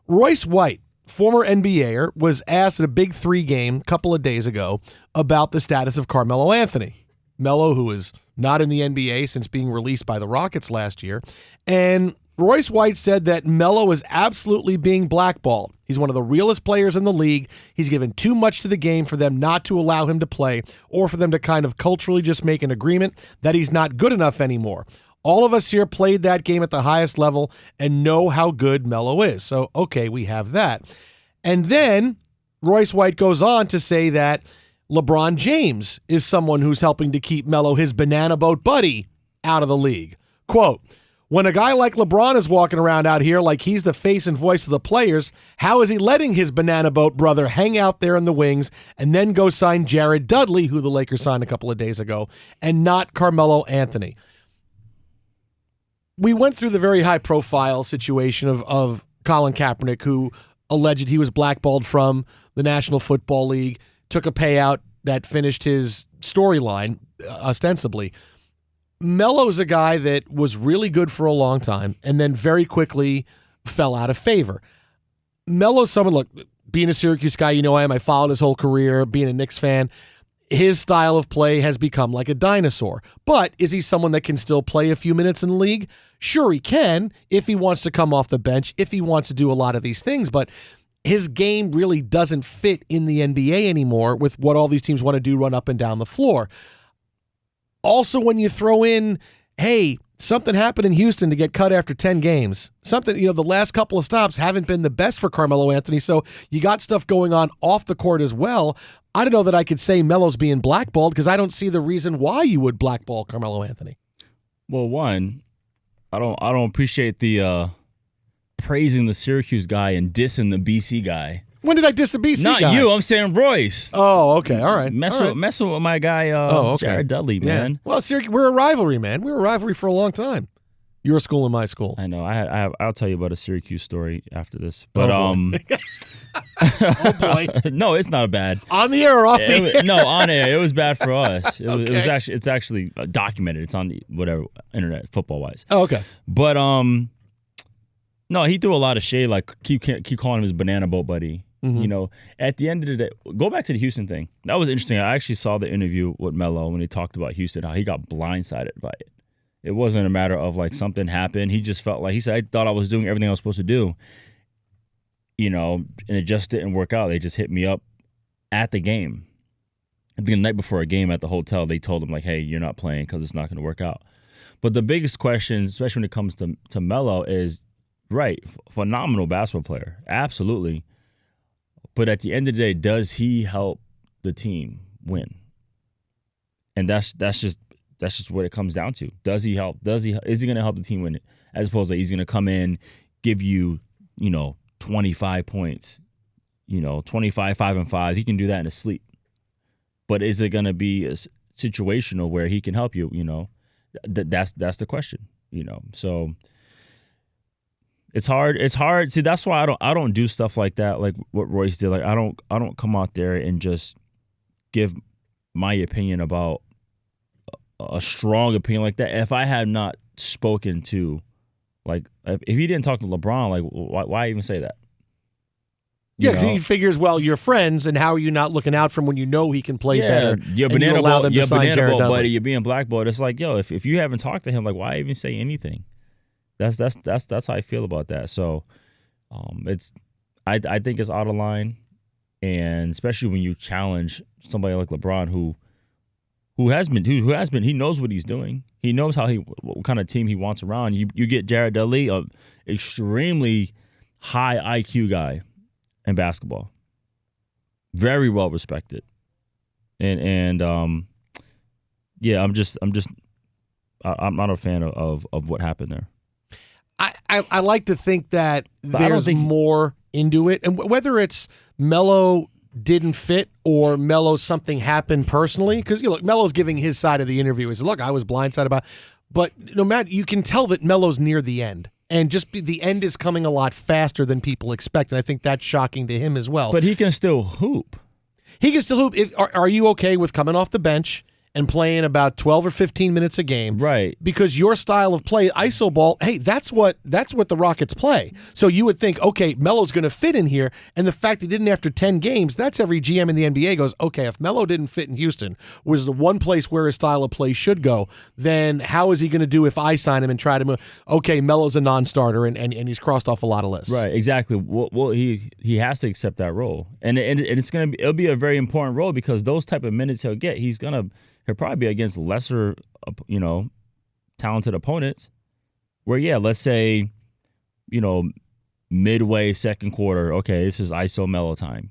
Royce White, former NBAer, was asked at a Big Three game a couple of days ago about the status of Carmelo Anthony. Melo, who is not in the NBA since being released by the Rockets last year. And Royce White said that Melo is absolutely being blackballed. He's one of the realest players in the league. He's given too much to the game for them not to allow him to play, or for them to kind of culturally just make an agreement that he's not good enough anymore. All of us here played that game at the highest level and know how good Melo is. So, okay, we have that. And then Royce White goes on to say that LeBron James is someone who's helping to keep Melo, his banana boat buddy, out of the league. Quote, when a guy like LeBron is walking around out here like he's the face and voice of the players, how is he letting his banana boat brother hang out there in the wings and then go sign Jared Dudley, who the Lakers signed a couple of days ago, and not Carmelo Anthony? We went through the very high-profile situation of Colin Kaepernick, who alleged he was blackballed from the National Football League, took a payout that finished his storyline, ostensibly. Melo's a guy that was really good for a long time and then very quickly fell out of favor. Melo's someone, look, being a Syracuse guy, you know I am. I followed his whole career, being a Knicks fan. His style of play has become like a dinosaur. But is he someone that can still play a few minutes in the league? Sure, he can if he wants to come off the bench, if he wants to do a lot of these things. But his game really doesn't fit in the NBA anymore with what all these teams want to do, run up and down the floor. Also, when you throw in, hey, something happened in Houston to get cut after 10 games. Something, the last couple of stops haven't been the best for Carmelo Anthony, so you got stuff going on off the court as well. I don't know that I could say Melo's being blackballed because I don't see the reason why you would blackball Carmelo Anthony. Well, one, I don't appreciate the praising the Syracuse guy and dissing the BC guy. When did I diss the BC guy? Not you. I'm saying Royce. Oh, okay. All right. Messing with my guy, Jared Dudley, man. Yeah. Well, Syracuse, we're a rivalry, man. We were a rivalry for a long time. Your school and my school. I know. I'll tell you about a Syracuse story after this. But oh boy. No, it's not bad. On the air or off the air? No, on air. It was bad for us. Okay. It's actually documented. It's on the whatever internet, football wise. Oh, okay. But no, he threw a lot of shade. Like keep calling him his banana boat buddy. Mm-hmm. At the end of the day, go back to the Houston thing. That was interesting. I actually saw the interview with Melo when he talked about Houston, how he got blindsided by it. It wasn't a matter of like something happened. He just felt like, he said, I thought I was doing everything I was supposed to do, and it just didn't work out. They just hit me up at the game. I think the night before a game at the hotel, they told him like, hey, you're not playing because it's not going to work out. But the biggest question, especially when it comes to Melo, is, right, phenomenal basketball player. Absolutely. But at the end of the day, does he help the team win? And that's just what it comes down to. Does he help? Is he going to help the team win it? As opposed to he's going to come in, give you, 25 points, 25, 5 and 5. He can do that in his sleep. But is it going to be a situational where he can help you? That's the question. So. It's hard. See, that's why I don't do stuff like that, like what Royce did. Like I don't come out there and just give my opinion about a strong opinion like that. If I had not spoken to, like, if he didn't talk to LeBron, like why even say that? Yeah, because he figures, well, you're friends, and how are you not looking out for him when you know he can play better? Your banana boat buddy, you're being blackballed. It's like, yo, if you haven't talked to him, like, why even say anything? That's how I feel about that. So, I think it's out of line, and especially when you challenge somebody like LeBron, who has been, he knows what he's doing. He knows what kind of team he wants around. You get Jared Dudley, an extremely high IQ guy in basketball, very well respected, and yeah, I'm not a fan of what happened there. I like to think that there's more into it. And whether it's Melo didn't fit or Melo something happened personally, because look, Melo's giving his side of the interview. He said, look, I was blindsided about it. But no matter, you can tell that Melo's near the end. And the end is coming a lot faster than people expect. And I think that's shocking to him as well. But he can still hoop. He can still hoop. Are you okay with coming off the bench and playing about 12 or 15 minutes a game. Right. Because your style of play, iso ball, hey, that's what the Rockets play. So you would think, okay, Melo's going to fit in here, and the fact he didn't after 10 games, that's every GM in the NBA goes, okay, if Melo didn't fit in Houston, was the one place where his style of play should go, then how is he going to do if I sign him and try to move? Okay, Melo's a non-starter, and he's crossed off a lot of lists. Right, exactly. Well, he has to accept that role, and it'll be a very important role because those type of minutes he'll get, he'll probably be against lesser, talented opponents. Where let's say, midway second quarter, okay, this is iso Melo time.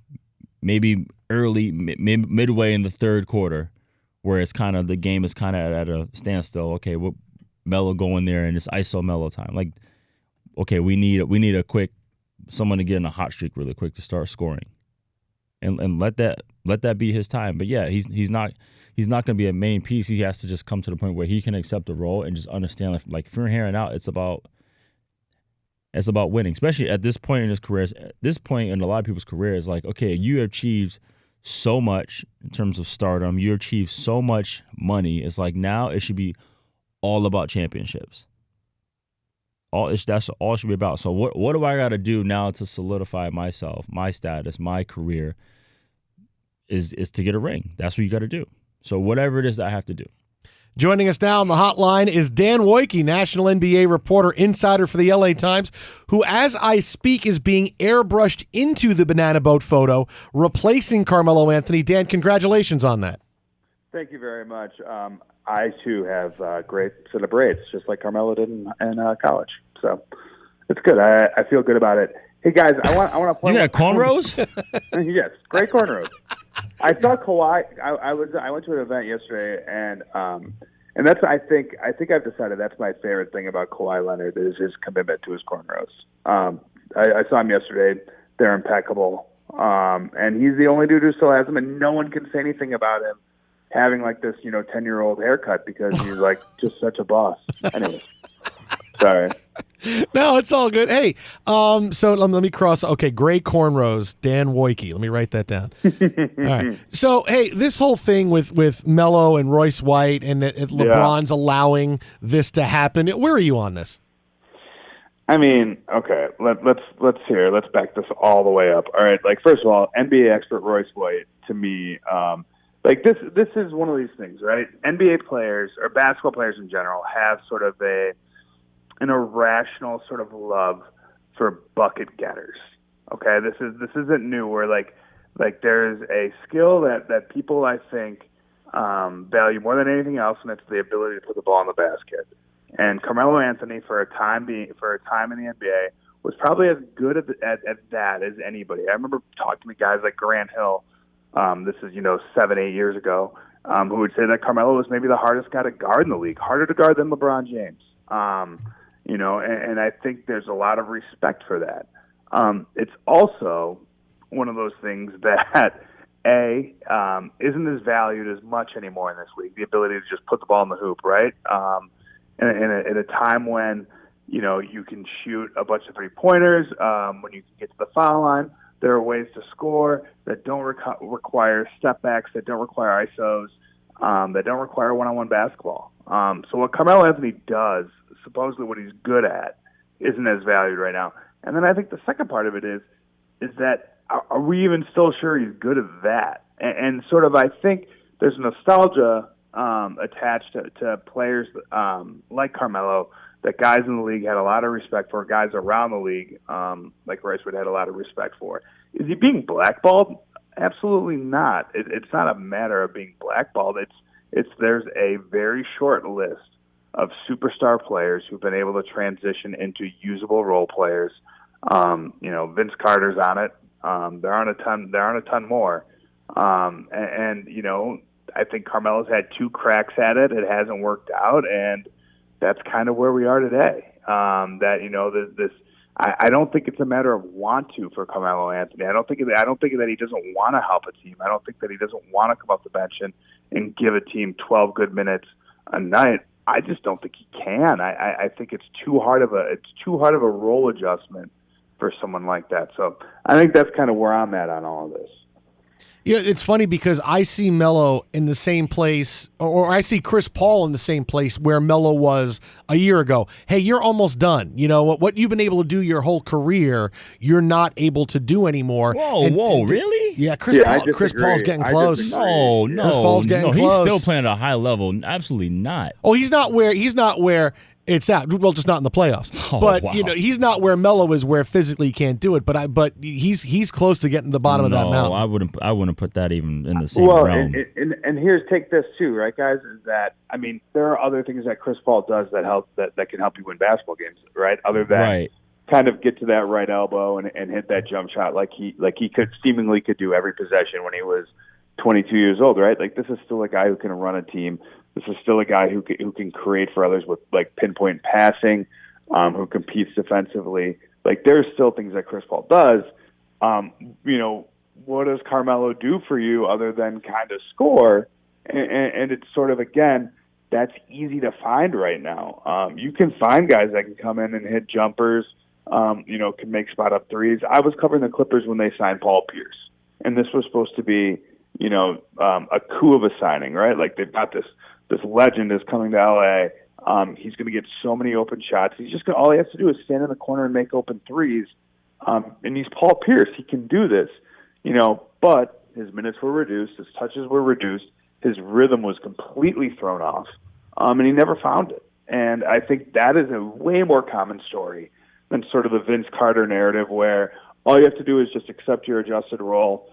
Maybe early midway in the third quarter, where it's kind of the game is kind of at a standstill. Okay, Melo go in there and it's iso Melo time. Like, okay, we need a quick someone to get in a hot streak really quick to start scoring, and let that be his time. But he's not going to be a main piece. He has to just come to the point where he can accept the role and just understand like from here on out, it's about winning, especially at this point in his career. At this point in a lot of people's careers, like, okay, you achieved so much in terms of stardom, you achieved so much money. It's like now it should be all about championships. That's all it should be about. So what do I got to do now to solidify myself, my status, my career? Is to get a ring. That's what you got to do. So whatever it is that I have to do. Joining us now on the hotline is Dan Woike, national NBA reporter, insider for the LA Times, who, as I speak, is being airbrushed into the banana boat photo, replacing Carmelo Anthony. Dan, congratulations on that. Thank you very much. I, too, have a great set of braids, just like Carmelo did in college. So it's good. I feel good about it. Hey, guys, I want to play. You got cornrows? Yes, great cornrows. I saw Kawhi. I went to an event yesterday, and that's I think I've decided that's my favorite thing about Kawhi Leonard is his commitment to his cornrows. I saw him yesterday; they're impeccable, and he's the only dude who still has them, and no one can say anything about him having like this 10-year-old haircut because he's like just such a boss. Anyways, sorry. No, it's all good. Hey, so let me cross. Okay, gray cornrows, Dan Woike. Let me write that down. All right. So, hey, this whole thing with Melo and Royce White and that LeBron's allowing this to happen. Where are you on this? I mean, okay, let's back this all the way up. All right, like first of all, NBA expert Royce White to me, like this is one of these things, right? NBA players or basketball players in general have sort of an irrational sort of love for bucket getters. Okay, this isn't new. Where like there's a skill that people I think value more than anything else, and it's the ability to put the ball in the basket. And Carmelo Anthony, for a time in the NBA, was probably as good at that as anybody. I remember talking to guys like Grant Hill. This is 7-8 years ago, who would say that Carmelo was maybe the hardest guy to guard in the league, harder to guard than LeBron James. And I think there's a lot of respect for that. It's also one of those things that isn't as valued as much anymore in this league. The ability to just put the ball in the hoop, right? In a time when you can shoot a bunch of 3-pointers, when you can get to the foul line, there are ways to score that don't require step backs, that don't require isos, that don't require one-on-one basketball. So what Carmelo Anthony does, supposedly what he's good at, isn't as valued right now. And then I think the second part of it is that are we even still sure he's good at that? And sort of I think there's nostalgia attached to players like Carmelo that guys in the league had a lot of respect for, guys around the league like Royce White had a lot of respect for. Is he being blackballed? Absolutely not. It's not a matter of being blackballed. There's a very short list of superstar players who've been able to transition into usable role players. Vince Carter's on it. There aren't a ton more. I think Carmelo's had 2 cracks at it. It hasn't worked out, and that's kind of where we are today. I don't think it's a matter of want to for Carmelo Anthony. I don't think that he doesn't want to help a team. I don't think that he doesn't want to come off the bench and give a team 12 good minutes a night. I just don't think he can. I think it's too hard of a role adjustment for someone like that. So I think that's kind of where I'm at on all of this. Yeah, it's funny because I see Melo in the same place, or I see Chris Paul in the same place where Melo was a year ago. Hey, you're almost done. You know, what you've been able to do your whole career, you're not able to do anymore. Whoa, really? Yeah, Chris Paul's getting close. No, Chris Paul's getting close. He's still playing at a high level. Absolutely not. Oh, he's not where it's at. Well, just not in the playoffs. But wow. you know, he's not where Melo is, where physically he can't do it. But he's close to getting to the bottom of that mountain. I wouldn't put that even in the same realm. And here's take this too, right, guys? Is that there are other things that Chris Paul does that can help you win basketball games, right? Other than kind of get to that right elbow and hit that jump shot like he could seemingly could do every possession when he was 22 years old, right? Like, this is still a guy who can run a team. This is still a guy who can create for others with like pinpoint passing, who competes defensively. Like, there's still things that Chris Paul does. What does Carmelo do for you other than kind of score? And it's sort of, again, that's easy to find right now. You can find guys that can come in and hit jumpers, can make spot up threes. I was covering the Clippers when they signed Paul Pierce, and this was supposed to be, a coup of a signing, right? Like, they've got this legend is coming to LA. He's going to get so many open shots. All he has to do is stand in the corner and make open threes. And he's Paul Pierce. He can do this, but his minutes were reduced. His touches were reduced. His rhythm was completely thrown off. And he never found it. And I think that is a way more common story than sort of the Vince Carter narrative where all you have to do is just accept your adjusted role,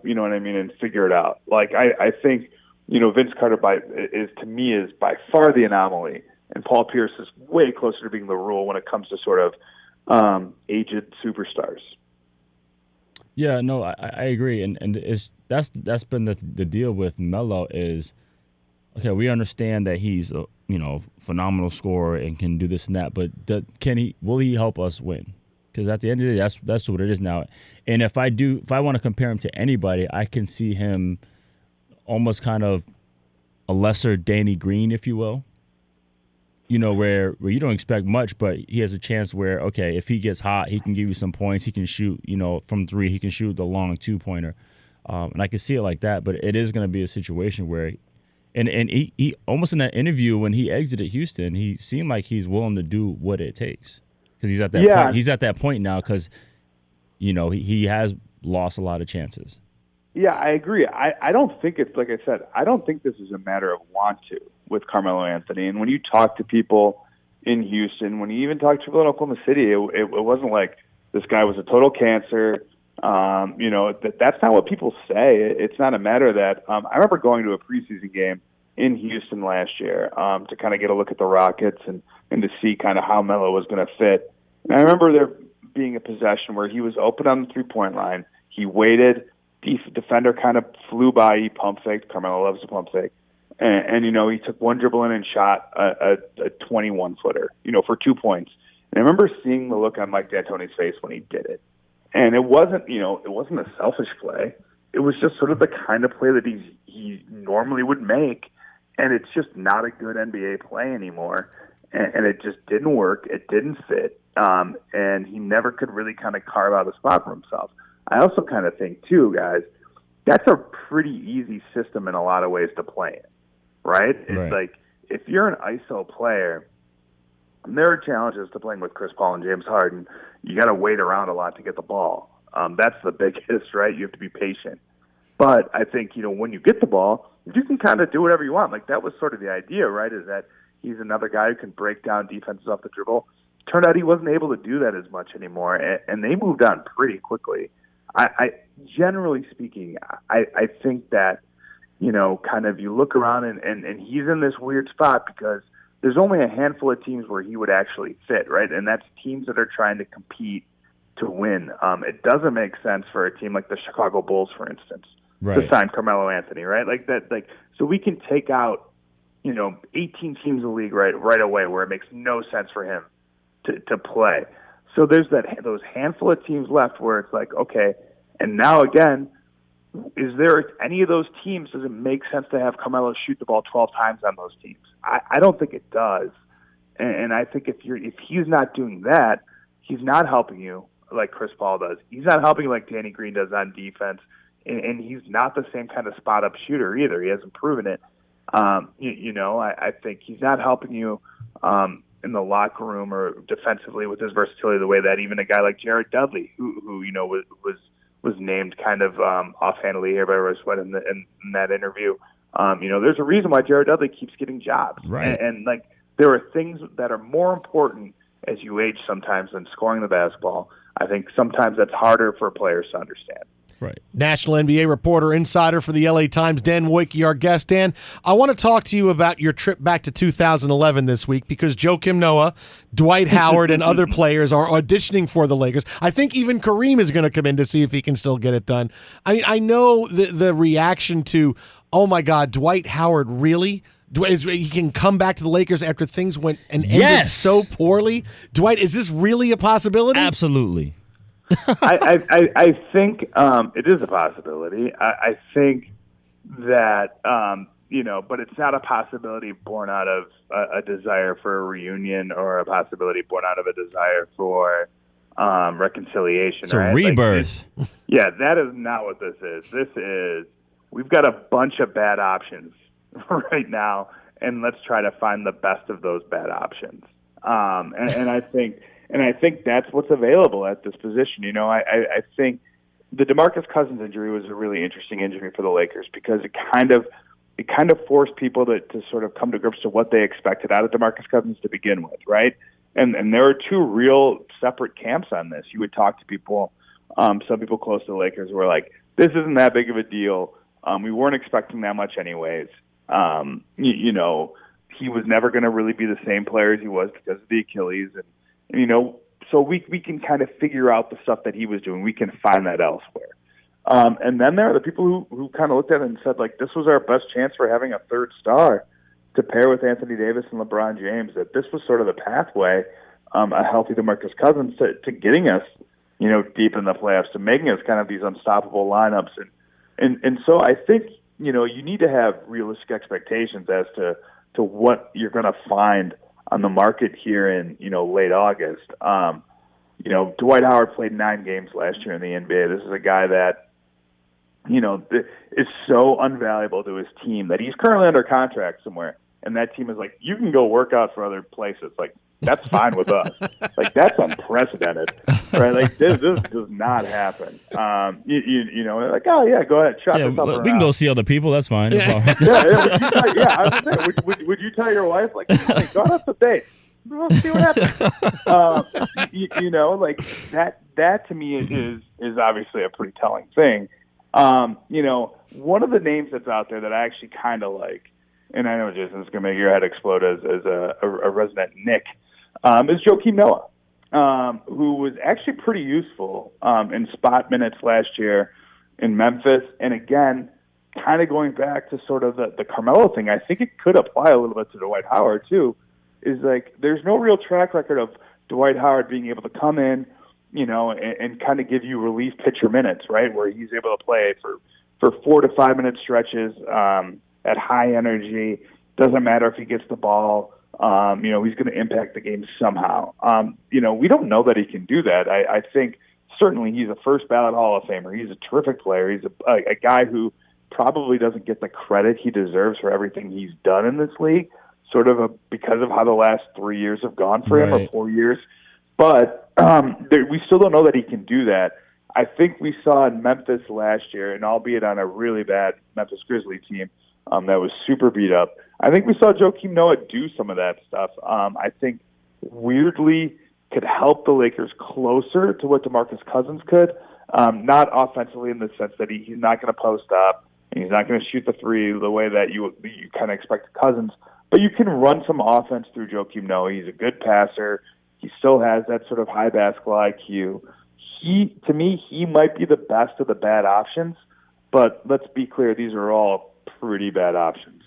you know what I mean, and figure it out. Like, I think, Vince Carter is by far the anomaly, and Paul Pierce is way closer to being the rule when it comes to sort of aged superstars. Yeah, no, I agree, and that's been the deal with Melo is, okay, we understand that he's a phenomenal scorer and can do this and that, but will he help us win? Because at the end of the day, that's what it is now. And if I want to compare him to anybody, I can see him almost kind of a lesser Danny Green, if you will. Where you don't expect much, but he has a chance where, okay, if he gets hot, he can give you some points. He can shoot, from three. He can shoot the long 2-pointer. And I can see it like that, but it is going to be a situation where, and he almost in that interview when he exited Houston, he seemed like he's willing to do what it takes. Because he's at that point. He's at that point now because, he has lost a lot of chances. Yeah, I agree. I don't think it's, like I said, I don't think this is a matter of want to with Carmelo Anthony. And when you talk to people in Houston, when you even talk to people in Oklahoma City, it wasn't like this guy was a total cancer. That's not what people say. It's not a matter that I remember going to a preseason game in Houston last year to kind of get a look at the Rockets and to see kind of how Melo was going to fit. And I remember there being a possession where he was open on the three-point line. He waited. Defender kind of flew by. He pump faked. Carmelo loves to pump fake. And he took one dribble in and shot a 21-footer, for 2 points. And I remember seeing the look on Mike D'Antoni's face when he did it. And it wasn't a selfish play. It was just sort of the kind of play that he normally would make. And it's just not a good NBA play anymore. And it just didn't work. It didn't fit. And he never could really kind of carve out a spot for himself. I also kind of think, too, guys, that's a pretty easy system in a lot of ways to play in, right? It's like if you're an ISO player, there are challenges to playing with Chris Paul and James Harden. You got to wait around a lot to get the ball. That's the biggest, right? You have to be patient. But I think, when you get the ball, you can kind of do whatever you want. Like, that was sort of the idea, right, is that he's another guy who can break down defenses off the dribble. Turned out he wasn't able to do that as much anymore, and they moved on pretty quickly. I generally speaking, I think that, kind of you look around and he's in this weird spot because there's only a handful of teams where he would actually fit, right? And that's teams that are trying to compete to win. It doesn't make sense for a team like the Chicago Bulls, for instance, to sign Carmelo Anthony, right? Like that, so we can take out, 18 teams in the league right away where it makes no sense for him to play. So there's those handful of teams left where it's like, okay, and now again, is there any of those teams, does it make sense to have Carmelo shoot the ball 12 times on those teams? I don't think it does. And I think if he's not doing that, he's not helping you like Chris Paul does. He's not helping like Danny Green does on defense. and he's not the same kind of spot-up shooter either. He hasn't proven it. I think he's not helping you in the locker room or defensively with his versatility the way that even a guy like Jared Dudley, who was named kind of offhandedly here by Royce White in that interview. There's a reason why Jared Dudley keeps getting jobs. Right. And like there are things that are more important as you age sometimes than scoring the basketball. I think sometimes that's harder for players to understand. Right. National NBA reporter, insider for the LA Times, Dan Woike, our guest. Dan, I want to talk to you about your trip back to 2011 this week because Joakim Noah, Dwight Howard, and other players are auditioning for the Lakers. I think even Kareem is going to come in to see if he can still get it done. I mean, I know the reaction to, oh my God, Dwight Howard, really? He can come back to the Lakers after things went and ended so poorly? Dwight, is this really a possibility? Absolutely. I think it is a possibility. I think that, but it's not a possibility born out of a desire for a reunion or a possibility born out of a desire for reconciliation. It's a rebirth. That is not what this is. This is, we've got a bunch of bad options right now, and let's try to find the best of those bad options. And I think that's what's available at this position. I think the DeMarcus Cousins injury was a really interesting injury for the Lakers because it kind of forced people to sort of come to grips to what they expected out of DeMarcus Cousins to begin with, right? And there are two real separate camps on this. You would talk to people, some people close to the Lakers who were like, this isn't that big of a deal. We weren't expecting that much anyways. He was never going to really be the same player as he was because of the Achilles. And so we can kind of figure out the stuff that he was doing. We can find that elsewhere. And then there are the people who kind of looked at it and said, like, this was our best chance for having a third star to pair with Anthony Davis and LeBron James, that this was sort of the pathway, a healthy DeMarcus Cousins to getting us, deep in the playoffs, to making us kind of these unstoppable lineups. And so I think, you need to have realistic expectations as to what you're going to find on the market here in, late August. Dwight Howard played 9 games last year in the NBA. This is a guy that, is so unvaluable to his team that he's currently under contract somewhere. And that team is like, you can go work out for other places. Like, that's fine with us. Like, that's unprecedented, right? Like, this does not happen. Like, oh yeah, go ahead, shop this up around. We can go see other people. That's fine. No I was saying, would you tell your wife, like, hey, go on the date? We'll see what happens. Like that to me is obviously a pretty telling thing. One of the names that's out there that I actually kind of like, and I know, Jason, it's going to make your head explode as a resident Nick, is Joakim Noah, who was actually pretty useful in spot minutes last year in Memphis. And again, kind of going back to sort of the Carmelo thing, I think it could apply a little bit to Dwight Howard too, is like there's no real track record of Dwight Howard being able to come in, and kind of give you relief pitcher minutes, right, where he's able to play for 4 to 5 minute stretches at high energy. Doesn't matter if he gets the ball. He's going to impact the game somehow. We don't know that he can do that. I think certainly he's a first ballot Hall of Famer. He's a terrific player. He's a guy who probably doesn't get the credit he deserves for everything he's done in this league, because of how the last 3 years have gone for him, or 4 years. But we still don't know that he can do that. I think we saw in Memphis last year, and albeit on a really bad Memphis Grizzlies team that was super beat up, I think we saw Joakim Noah do some of that stuff. I think weirdly could help the Lakers closer to what DeMarcus Cousins could, not offensively in the sense that he's not going to post up and he's not going to shoot the three the way that you kind of expect Cousins, but you can run some offense through Joakim Noah. He's a good passer. He still has that sort of high basketball IQ. To me, he might be the best of the bad options, but let's be clear, these are all pretty bad options.